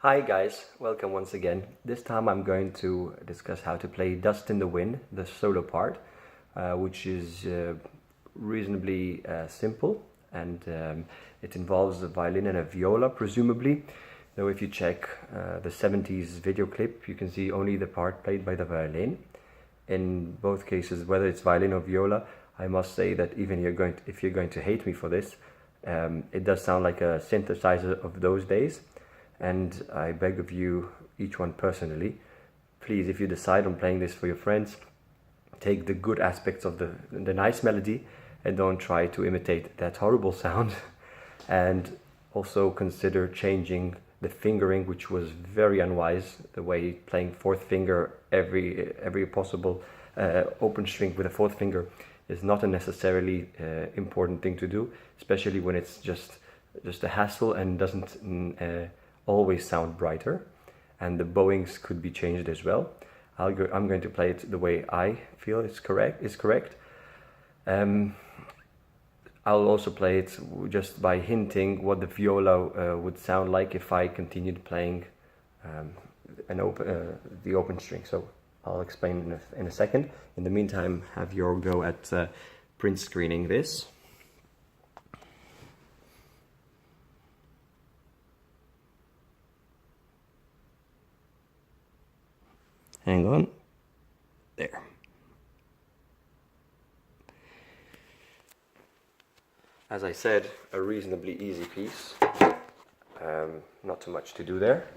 Hi guys, welcome once again. This time I'm going to discuss how to play Dust in the Wind, the solo part, which is reasonably simple, and it involves a violin and a viola, presumably. Though if you check the 70s video clip, you can see only the part played by the violin. In both cases, whether it's violin or viola, I must say that even if you're going to hate me for this, it does sound like a synthesizer of those days. And I beg of you, each one personally, please, if you decide on playing this for your friends, take the good aspects of the nice melody and don't try to imitate that horrible sound. And also consider changing the fingering, which was very unwise, the way playing fourth finger every possible open string with a fourth finger is not a necessarily important thing to do, especially when it's just a hassle and doesn't always sound brighter, and the bowings could be changed as well. I'm going to play it the way I feel is correct. I'll also play it just by hinting what the viola would sound like if I continued playing the open string. So I'll explain in a second. In the meantime, have your go at print screening this. Hang on, there. As I said, a reasonably easy piece, not too much to do there.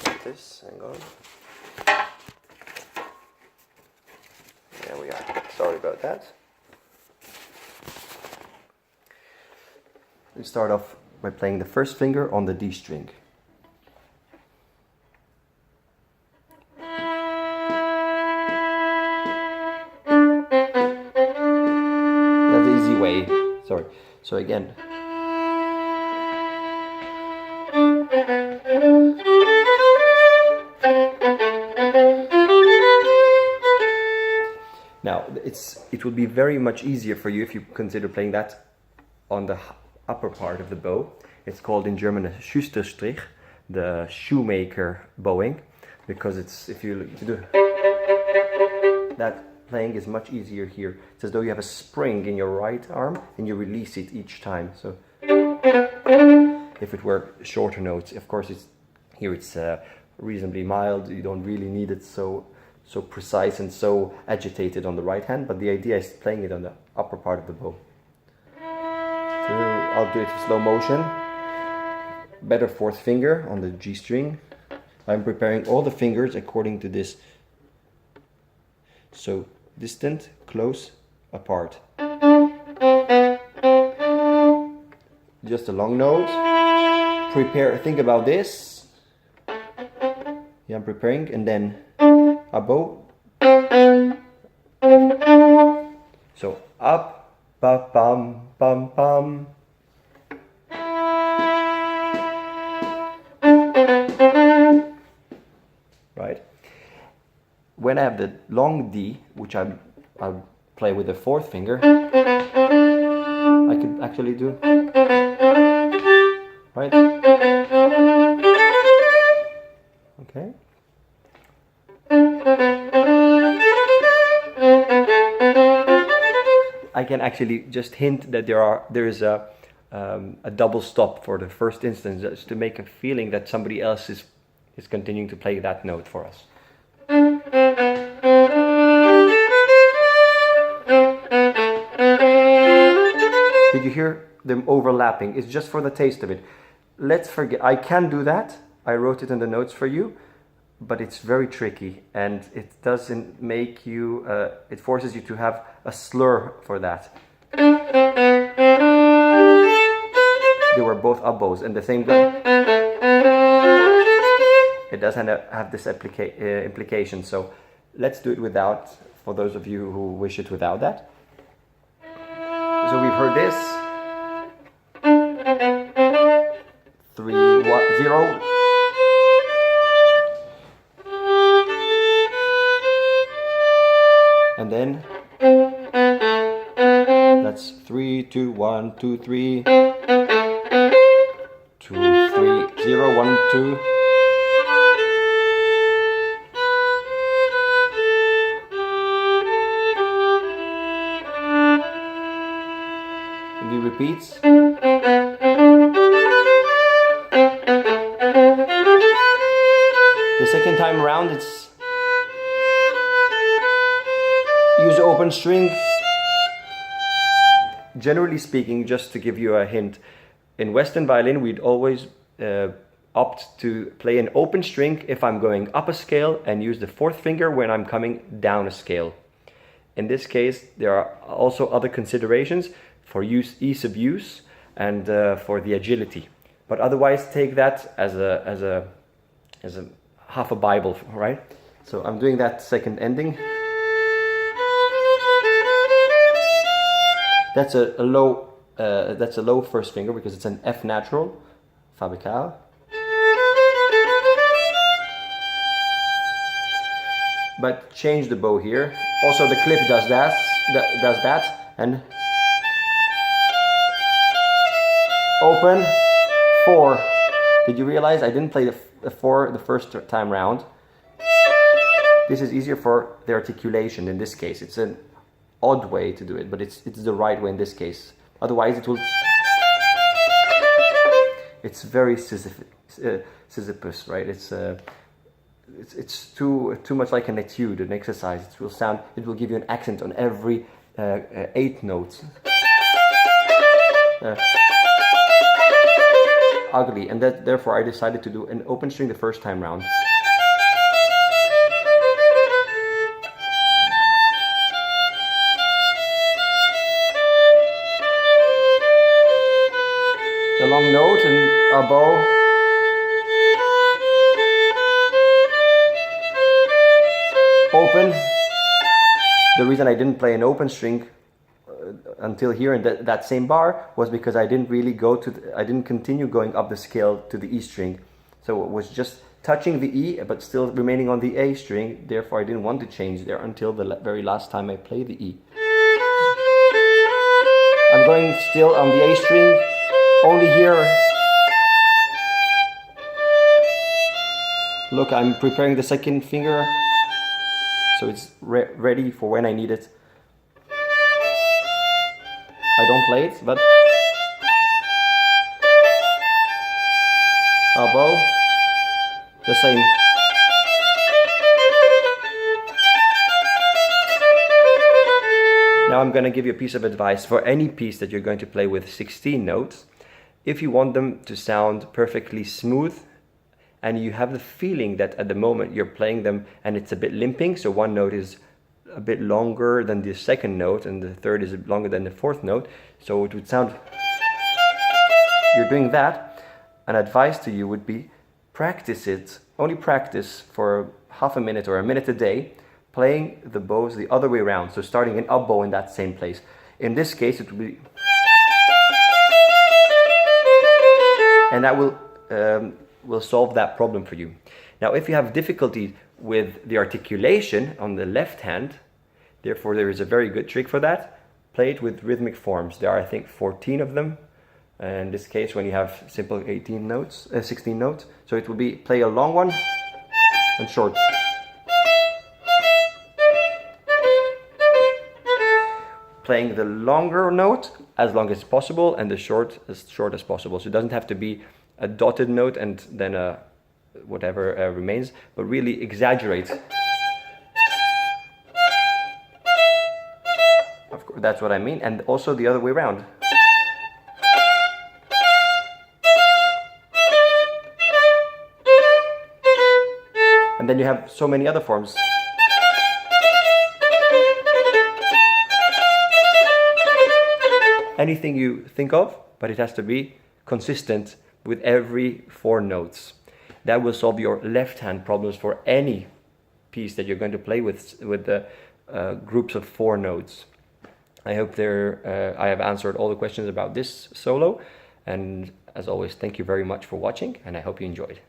Like this, hang on. There we are, sorry about that. We start off by playing the first finger on the D string. That's the easy way, sorry. So again. Now, it will be very much easier for you if you consider playing that on the upper part of the bow. It's called in German a Schusterstrich, the shoemaker bowing, because if you do that, playing is much easier here. It's as though you have a spring in your right arm and you release it each time. So if it were shorter notes, of course it's reasonably mild. You don't really need it so precise and so agitated on the right hand, but the idea is playing it on the upper part of the bow. So I'll do it in slow motion. Better fourth finger on the G string. I'm preparing all the fingers according to this. So distant, close, apart. Just a long note. Think about this. Yeah, I'm preparing, and then a bow. So up, ba bum bum bum. Right. When I have the long D, which I'll play with the fourth finger, I can actually do right. Okay. I can actually just hint that there is a double stop for the first instance, just to make a feeling that somebody else is continuing to play that note for us. Did you hear them overlapping? It's just for the taste of it. Let's forget, I can do that. I wrote it in the notes for you, but it's very tricky, and it doesn't make you, it forces you to have a slur for that. They were both up bows and the same guy. It doesn't have this implication, so let's do it without, for those of you who wish it without that. So we've heard this. 3, 1, 0. And then that's 3, 2, 1, 2, 3. 2, 3, 0, 1, 2. And it repeats. The second time around, it's use the open string. Generally speaking, just to give you a hint, in Western violin we'd always opt to play an open string if I'm going up a scale and use the fourth finger when I'm coming down a scale. In this case, there are also other considerations for ease of use and for the agility. But otherwise, take that as a half a Bible, right? So I'm doing that second ending. That's a low first finger because it's an F natural, Fa becal. But change the bow here. Also the clip does that, and open 4. Did you realize I didn't play the 4 the first time round? This is easier for the articulation in this case. It's an odd way to do it, but it's the right way in this case. Otherwise, it's very Sisyphus, right? It's too much like an etude, an exercise. It will give you an accent on every 8 notes. Ugly, and therefore I decided to do an open string the first time round. The long note and a bow. Open. The reason I didn't play an open string until here in that same bar was because I didn't really I didn't continue going up the scale to the E string. So it was just touching the E but still remaining on the A string. Therefore I didn't want to change there until the very last time I play the E. I'm going still on the A string. Only here. Look, I'm preparing the second finger, so it's ready for when I need it. I don't play it, but a bow, the same. Now I'm going to give you a piece of advice for any piece that you're going to play with 16 notes. If you want them to sound perfectly smooth and you have the feeling that at the moment you're playing them and it's a bit limping, so one note is a bit longer than the second note and the third is longer than the fourth note, so it would sound, you're doing that, an advice to you would be practice it, only practice for half a minute or a minute a day, playing the bows the other way around, so starting an up bow in that same place. In this case it would be, and that will solve that problem for you. Now if you have difficulty with the articulation on the left hand, therefore there is a very good trick for that. Play it with rhythmic forms. There are I think 14 of them. In this case when you have simple 16 notes, so it will be play a long one and short. Playing the longer note as long as possible and the short as possible. So it doesn't have to be a dotted note and then a whatever remains, but really exaggerate. Of course, that's what I mean, and also the other way around. And then you have so many other forms. Anything you think of, but it has to be consistent with every 4 notes. That will solve your left hand problems for any piece that you're going to play with the groups of 4 notes. I hope I have answered all the questions about this solo, and as always, thank you very much for watching, and I hope you enjoyed.